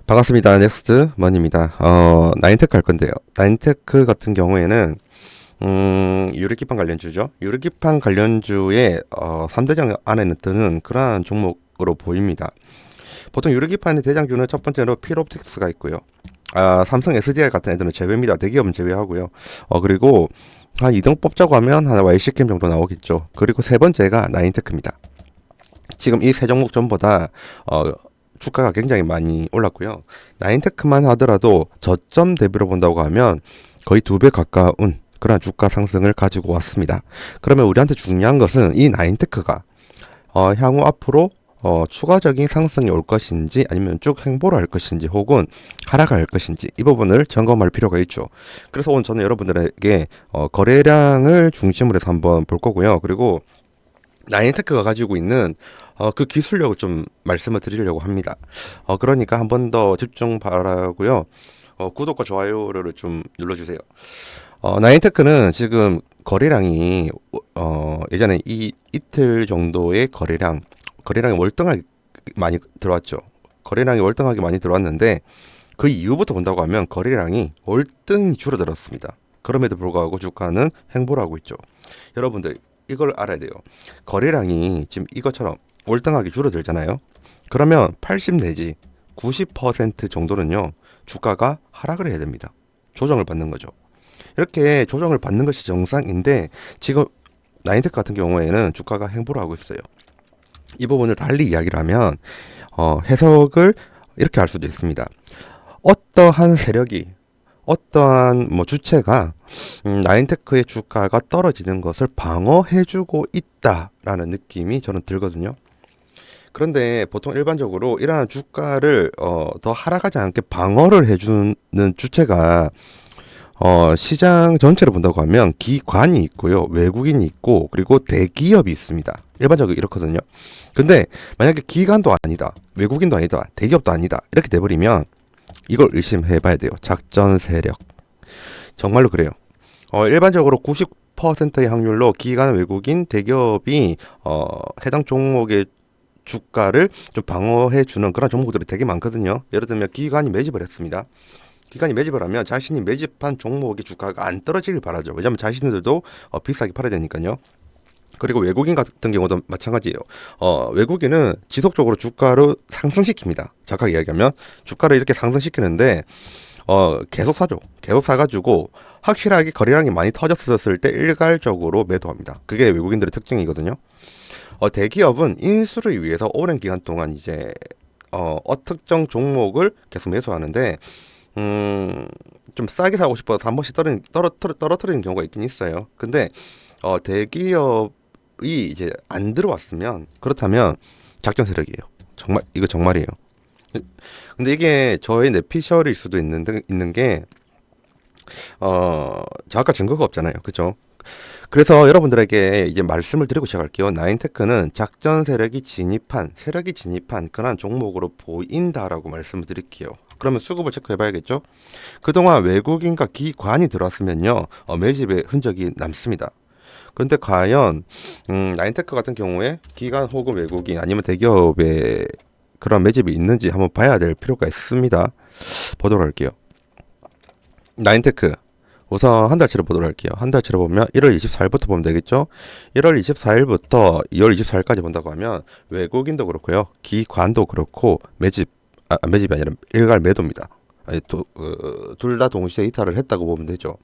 반갑습니다. 넥스트 먼입니다. 나인테크 할 건데요. 나인테크 같은 경우에는 유리기판 관련주죠. 유리기판 관련주의 3대장 안에는 드는 그러한 종목으로 보입니다. 보통 유리기판의 대장주는 첫 번째로 필옵틱스가 있고요. 삼성 SDI 같은 애들은 제외입니다. 대기업은 제외하고요. 그리고 한 2등 뽑자고 하면 한 YC캠 정도 나오겠죠. 그리고 세 번째가 나인테크입니다. 지금 이 세 종목 전부 다 주가가 굉장히 많이 올랐고요. 나인테크만 하더라도 저점 대비로 본다고 하면 거의 2배 가까운 그런 주가 상승을 가지고 왔습니다. 그러면 우리한테 중요한 것은 이 나인테크가 향후 앞으로 추가적인 상승이 올 것인지 아니면 쭉 횡보를 할 것인지 혹은 하락할 것인지 이 부분을 점검할 필요가 있죠. 그래서 오늘 저는 여러분들에게 거래량을 중심으로 해서 한번 볼 거고요. 그리고 나인테크가 가지고 있는 그 기술력을 좀 말씀을 드리려고 합니다. 그러니까 한 번 더 집중 바라고요. 구독과 좋아요를 좀 눌러주세요. 나인테크는 지금 거래량이 예전에 이 이틀 정도의 거래량이 월등하게 많이 들어왔죠. 거래량이 월등하게 많이 들어왔는데 그 이후부터 본다고 하면 거래량이 월등히 줄어들었습니다. 그럼에도 불구하고 주가는 횡보를 하고 있죠. 여러분들 이걸 알아야 돼요. 거래량이 지금 이것처럼 월등하게 줄어들잖아요. 그러면 80 내지 90% 정도는요, 주가가 하락을 해야 됩니다. 조정을 받는 거죠. 이렇게 조정을 받는 것이 정상인데 지금 나인테크 같은 경우에는 주가가 횡보를 하고 있어요. 이 부분을 달리 이야기를 하면 해석을 이렇게 할 수도 있습니다. 어떠한 세력이 어떠한 주체가 나인테크의 주가가 떨어지는 것을 방어해주고 있다라는 느낌이 저는 들거든요. 그런데 보통 일반적으로 이러한 주가를 더 하락하지 않게 방어를 해주는 주체가 시장 전체를 본다고 하면 기관이 있고요, 외국인이 있고, 그리고 대기업이 있습니다. 일반적으로 이렇거든요. 근데 만약에 기관도 아니다, 외국인도 아니다, 대기업도 아니다 이렇게 돼버리면 이걸 의심해 봐야 돼요. 작전 세력. 정말로 그래요. 일반적으로 90%의 확률로 기관, 외국인, 대기업이 해당 종목의 주가를 좀 방어해 주는 그런 종목들이 되게 많거든요. 예를 들면 기관이 매집을 했습니다. 기관이 매집을 하면 자신이 매집한 종목의 주가가 안 떨어지길 바라죠. 왜냐하면 자신들도 비싸게 팔아야 되니까요. 그리고 외국인 같은 경우도 마찬가지예요. 외국인은 지속적으로 주가를 상승시킵니다. 정확하게 이야기하면 주가를 이렇게 상승시키는데 계속 사죠. 계속 사가지고 확실하게 거래량이 많이 터졌을 때 일괄적으로 매도합니다. 그게 외국인들의 특징이거든요. 대기업은 인수를 위해서 오랜 기간 동안 이제 특정 종목을 계속 매수하는데 좀 싸게 사고 싶어서 한 번씩 떨어뜨리는 경우가 있긴 있어요. 근데 대기업이 이제 안 들어왔으면 그렇다면 작전 세력이에요. 정말 이거 정말이에요. 근데 이게 저의 뇌피셜일 수도 있는 게 정확한 증거가 없잖아요. 그죠? 그래서 여러분들에게 이제 말씀을 드리고 시작할게요. 나인테크는 작전 세력이 진입한 그러한 종목으로 보인다라고 말씀을 드릴게요. 그러면 수급을 체크해 봐야겠죠? 그동안 외국인과 기관이 들어왔으면요, 매집의 흔적이 남습니다. 그런데 과연 나인테크 같은 경우에 기관 혹은 외국인 아니면 대기업의 그런 매집이 있는지 한번 봐야 될 필요가 있습니다. 보도록 할게요. 나인테크 우선 한 달치를 보도록 할게요. 한 달치를 보면 1월 24일부터 보면 되겠죠. 1월 24일부터 2월 24일까지 본다고 하면 외국인도 그렇고요, 기관도 그렇고 매집이 아니라 일괄 매도입니다. 둘 다 동시에 이탈을 했다고 보면 되죠.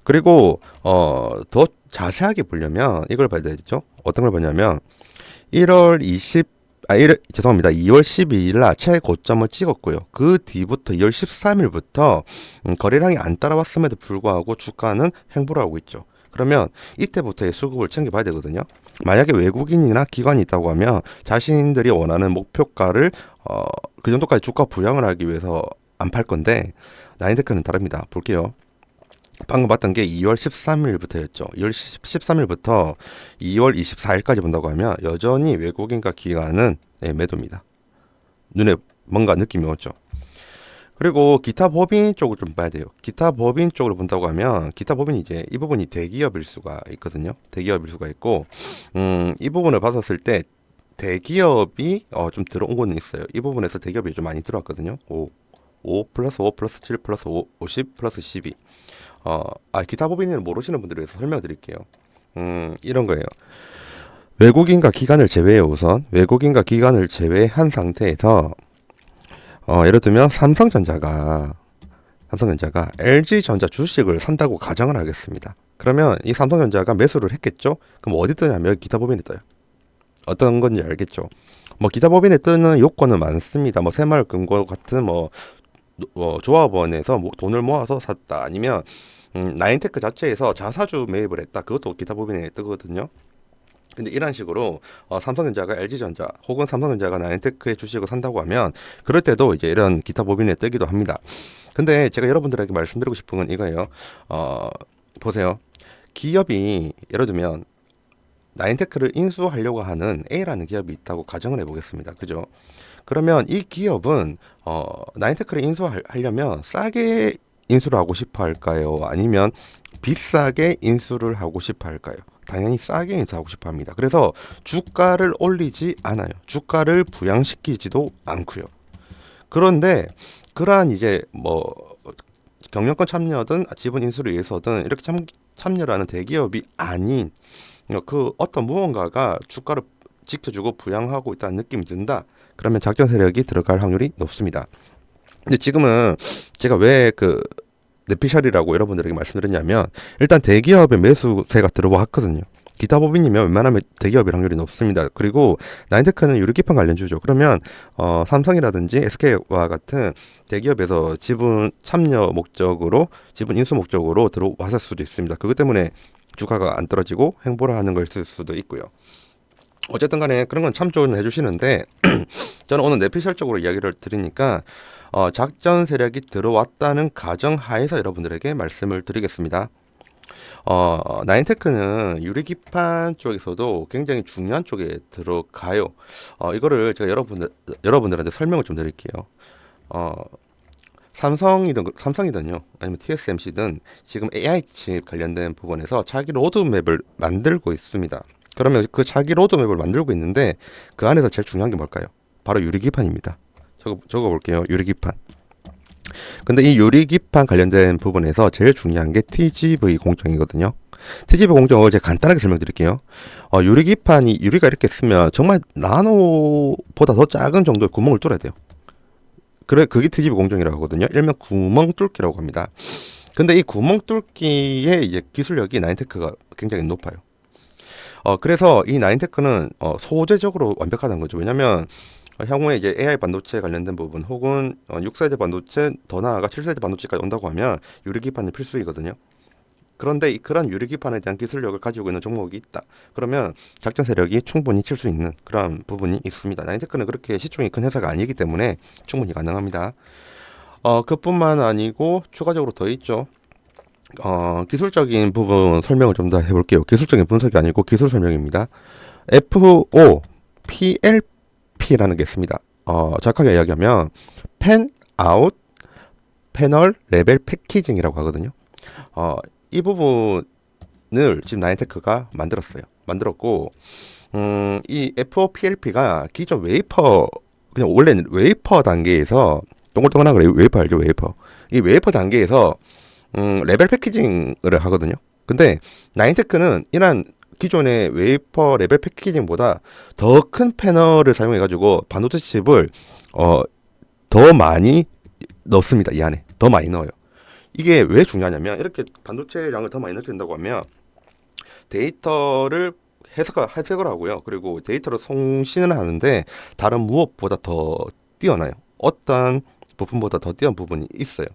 그리고 더 자세하게 보려면 이걸 봐야 되겠죠. 어떤 걸 보냐면 1월 2월 12일 날 최고점을 찍었고요. 그 뒤부터 2월 13일부터 거래량이 안 따라왔음에도 불구하고 주가는 횡보를 하고 있죠. 그러면 이때부터의 수급을 챙겨봐야 되거든요. 만약에 외국인이나 기관이 있다고 하면 자신들이 원하는 목표가를 그 정도까지 주가 부양을 하기 위해서 안 팔 건데, 나인테크는 다릅니다. 볼게요. 방금 봤던 게 2월 13일부터였죠. 2월 13일부터 2월 24일까지 본다고 하면 여전히 외국인과 기관은 매도입니다. 눈에 뭔가 느낌이 오죠. 그리고 기타 법인 쪽을 좀 봐야 돼요. 기타 법인 쪽으로 본다고 하면 기타 법인이 이제 이 부분이 대기업일 수가 있거든요. 대기업일 수가 있고 이 부분을 봤었을 때 대기업이 좀 들어온 거는 있어요. 이 부분에서 대기업이 좀 많이 들어왔거든요. 5 플러스 5 플러스 7 플러스 5, 50 플러스 12. 기타 법인을 모르시는 분들을 위해서 설명드릴게요. 이런 거예요. 외국인과 기관을 제외해 우선 외국인과 기관을 제외한 상태에서 예를 들면 삼성전자가 LG전자 주식을 산다고 가정을 하겠습니다. 그러면 이 삼성전자가 매수를 했겠죠? 그럼 어디 뜨냐면 기타 법인에 떠요. 어떤 건지 알겠죠? 뭐 기타 법인에 뜨는 요건은 많습니다. 뭐 새마을금고 같은 조합원에서 돈을 모아서 샀다. 아니면 나인테크 자체에서 자사주 매입을 했다. 그것도 기타 법인에 뜨거든요. 근데 이런 식으로 삼성전자가 LG전자 혹은 삼성전자가 나인테크의 주식을 산다고 하면 그럴 때도 이제 이런 기타 법인에 뜨기도 합니다. 근데 제가 여러분들에게 말씀드리고 싶은 건 이거예요. 보세요. 기업이 예를 들면 나인테크를 인수하려고 하는 A라는 기업이 있다고 가정을 해보겠습니다. 그죠? 그러면 이 기업은 나인테크를 인수하려면 싸게 인수를 하고 싶어 할까요? 아니면 비싸게 인수를 하고 싶어 할까요? 당연히 싸게 인수하고 싶어 합니다. 그래서 주가를 올리지 않아요. 주가를 부양시키지도 않고요. 그런데 그러한 이제 경영권 참여든 지분 인수를 위해서든 이렇게 참여를 하는 대기업이 아닌 그 어떤 무언가가 주가를 지켜주고 부양하고 있다는 느낌이 든다. 그러면 작전 세력이 들어갈 확률이 높습니다. 근데 지금은 제가 왜 뇌피셜이라고 여러분들에게 말씀드렸냐면 일단 대기업의 매수세가 들어왔거든요. 기타 법인이면 웬만하면 대기업의 확률이 높습니다. 그리고 나인테크는 유리기판 관련주죠. 그러면 삼성이라든지 SK와 같은 대기업에서 지분 참여 목적으로 지분 인수 목적으로 들어왔을 수도 있습니다. 그것 때문에 주가가 안 떨어지고 행보를 하는 걸 쓸 수도 있고요. 어쨌든 간에 그런 건 참조는 해주시는데 저는 오늘 뇌피셜적으로 이야기를 드리니까 작전 세력이 들어왔다는 가정하에서 여러분들에게 말씀을 드리겠습니다. 나인테크는 유리기판 쪽에서도 굉장히 중요한 쪽에 들어가요. 이거를 제가 여러분들한테 설명을 좀 드릴게요. 삼성이든요, 아니면 TSMC든 지금 AI 칩 관련된 부분에서 자기 로드맵을 만들고 있습니다. 그러면 그 자기 로드맵을 만들고 있는데 그 안에서 제일 중요한 게 뭘까요? 바로 유리기판입니다. 적어 볼게요. 유리기판. 근데 이 유리기판 관련된 부분에서 제일 중요한 게 TGV 공정이거든요. TGV 공정을 제가 간단하게 설명드릴게요. 유리기판이 유리가 이렇게 쓰면 정말 나노보다 더 작은 정도의 구멍을 뚫어야 돼요. 그게 TGV 공정이라고 하거든요. 일명 구멍 뚫기라고 합니다. 근데 이 구멍 뚫기의 이제 기술력이 나인테크가 굉장히 높아요. 그래서 이 나인테크는 소재적으로 완벽하다는 거죠. 왜냐면 향후에 이제 AI 반도체 관련된 부분 혹은 6세대 반도체 더 나아가 7세대 반도체까지 온다고 하면 유리기판이 필수이거든요. 그런데 그런 유리기판에 대한 기술력을 가지고 있는 종목이 있다. 그러면 작전 세력이 충분히 칠 수 있는 그런 부분이 있습니다. 나인테크는 그렇게 시총이 큰 회사가 아니기 때문에 충분히 가능합니다. 그뿐만 아니고 추가적으로 더 있죠. 기술적인 부분 설명을 좀 더 해볼게요. 기술적인 분석이 아니고 기술 설명입니다. FOPLP라는 게 있습니다. 정확하게 이야기하면 팬 아웃 패널 레벨 패키징이라고 하거든요. 이 부분을 지금 나인테크가 만들었고 이 FOPLP가 기존 웨이퍼 그냥 원래는 웨이퍼 단계에서 동글동글한 거 웨이퍼 알죠? 이 웨이퍼 단계에서 레벨 패키징을 하거든요. 근데 나인테크는 이런 기존의 웨이퍼 레벨 패키징보다 더 큰 패널을 사용해가지고 반도체 칩을 더 많이 넣습니다. 이 안에 더 많이 넣어요. 이게 왜 중요하냐면 이렇게 반도체량을 더 많이 넣게 된다고 하면 데이터를 해석을 하고요. 그리고 데이터를 송신을 하는데 다른 무엇보다 더 뛰어나요. 어떤 부품보다 더 뛰어난 부분이 있어요.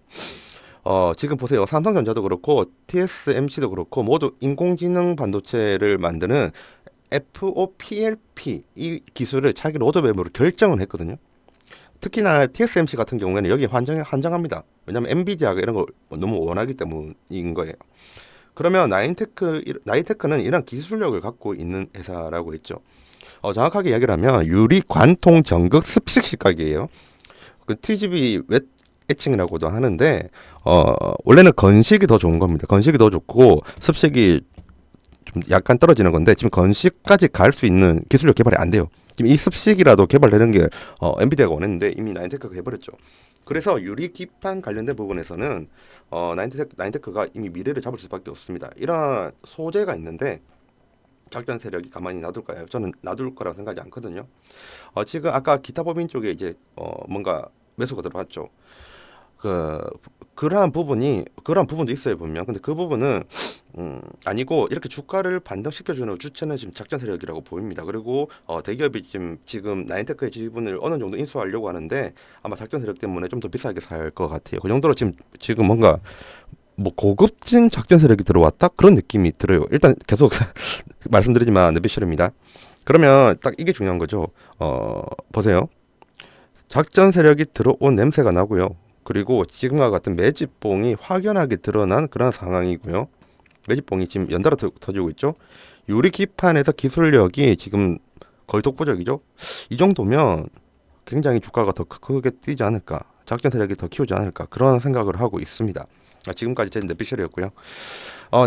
지금 보세요. 삼성전자도 그렇고 TSMC도 그렇고 모두 인공지능 반도체를 만드는 FOPLP 이 기술을 자기 로드맵으로 결정을 했거든요. 특히나 TSMC 같은 경우에는 여기에 환장합니다. 왜냐하면 엔비디아가 이런 걸 너무 원하기 때문인 거예요. 그러면 나인테크는 이런 기술력을 갖고 있는 회사라고 했죠. 정확하게 이야기를 하면 유리 관통 전극 습식 가격이에요. 그 TGV 웹 애칭이라고도 하는데 원래는 건식이 더 좋은 겁니다. 건식이 더 좋고 습식이 좀 약간 떨어지는 건데 지금 건식까지 갈 수 있는 기술력 개발이 안 돼요. 지금 이 습식이라도 개발되는 게 엔비디아가 원했는데 이미 나인테크가 해버렸죠. 그래서 유리기판 관련된 부분에서는 나인테크가 이미 미래를 잡을 수밖에 없습니다. 이런 소재가 있는데 작전 세력이 가만히 놔둘까요? 저는 놔둘 거라고 생각하지 않거든요. 지금 아까 기타 법인 쪽에 이제 뭔가 매수가 들어왔죠. 그러한 부분도 있어요 분명. 근데 그 부분은 아니고 이렇게 주가를 반등시켜주는 주체는 지금 작전 세력이라고 보입니다. 그리고 대기업이 지금 나인테크의 지분을 어느 정도 인수하려고 하는데 아마 작전 세력 때문에 좀 더 비싸게 살 것 같아요. 그 정도로 지금 뭔가 뭐 고급진 작전 세력이 들어왔다 그런 느낌이 들어요. 일단 계속 말씀드리지만 뇌피셜입니다. 그러면 딱 이게 중요한 거죠. 보세요. 작전 세력이 들어온 냄새가 나고요. 그리고 지금과 같은 매집봉이 확연하게 드러난 그런 상황이고요. 매집봉이 지금 연달아 터지고 있죠. 유리기판에서 기술력이 지금 거의 독보적이죠. 이 정도면 굉장히 주가가 더 크게 뛰지 않을까, 작전 세력이 더 키우지 않을까 그런 생각을 하고 있습니다. 지금까지 제 뇌피셜이었고요.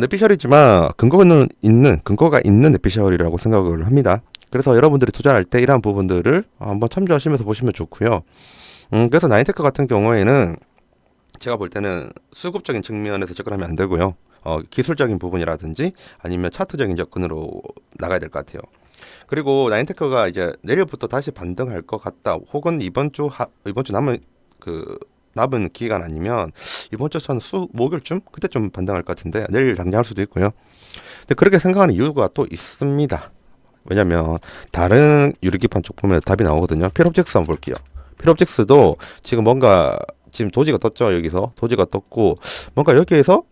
뇌피셜이지만 근거가 있는 뇌피셜이라고 생각을 합니다. 그래서 여러분들이 투자할 때 이러한 부분들을 한번 참조하시면서 보시면 좋고요. 그래서 나인테크 같은 경우에는 제가 볼 때는 수급적인 측면에서 접근하면 안 되고요. 기술적인 부분이라든지 아니면 차트적인 접근으로 나가야 될 것 같아요. 그리고 나인테크가 이제 내일부터 다시 반등할 것 같다. 혹은 이번 주 남은 기간 아니면 이번 주 한 목요일쯤 그때 좀 반등할 것 같은데 내일 당장 할 수도 있고요. 근데 그렇게 생각하는 이유가 또 있습니다. 왜냐면 다른 유리기판 쪽 보면 답이 나오거든요. 필옵틱스 한번 볼게요. 필옵틱스도 지금 뭔가 지금 도지가 떴죠. 여기서 도지가 떴고 뭔가 여기에서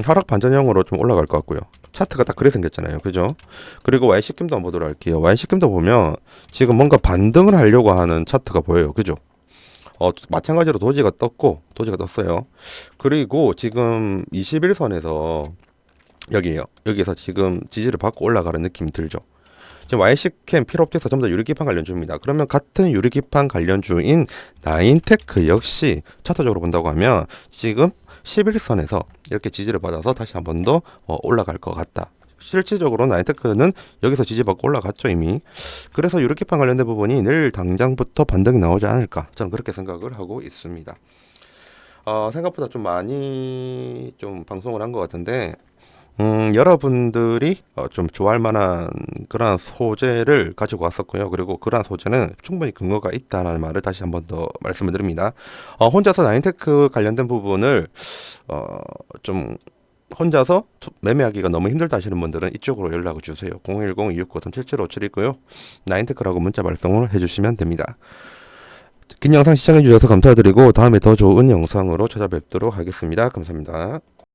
하락 반전형으로 좀 올라갈 것 같고요. 차트가 딱 그래 생겼잖아요. 그죠? 그리고 YC킴도 한번 보도록 할게요. YC킴도 보면 지금 뭔가 반등을 하려고 하는 차트가 보여요. 그죠? 마찬가지로 도지가 떴어요. 그리고 지금 21선에서 여기에서 지금 지지를 받고 올라가는 느낌이 들죠. 지금 YC캠 필옵틱스 전부 다 유리기판 관련주입니다. 그러면 같은 유리기판 관련주인 나인테크 역시 차트적으로 본다고 하면 지금 11선에서 이렇게 지지를 받아서 다시 한 번 더 올라갈 것 같다. 실질적으로 나인테크는 여기서 지지받고 올라갔죠 이미. 그래서 유리기판 관련된 부분이 내일 당장부터 반등이 나오지 않을까 저는 그렇게 생각을 하고 있습니다. 생각보다 좀 많이 좀 방송을 한 것 같은데 여러분들이 좀 좋아할 만한 그러한 소재를 가지고 왔었고요. 그리고 그러한 소재는 충분히 근거가 있다는 말을 다시 한 번 더 말씀을 드립니다. 혼자서 나인테크 관련된 부분을 좀 혼자서 매매하기가 너무 힘들다 하시는 분들은 이쪽으로 연락을 주세요. 010-269-7757이고요. 나인테크라고 문자 발송을 해주시면 됩니다. 긴 영상 시청해주셔서 감사드리고 다음에 더 좋은 영상으로 찾아뵙도록 하겠습니다. 감사합니다.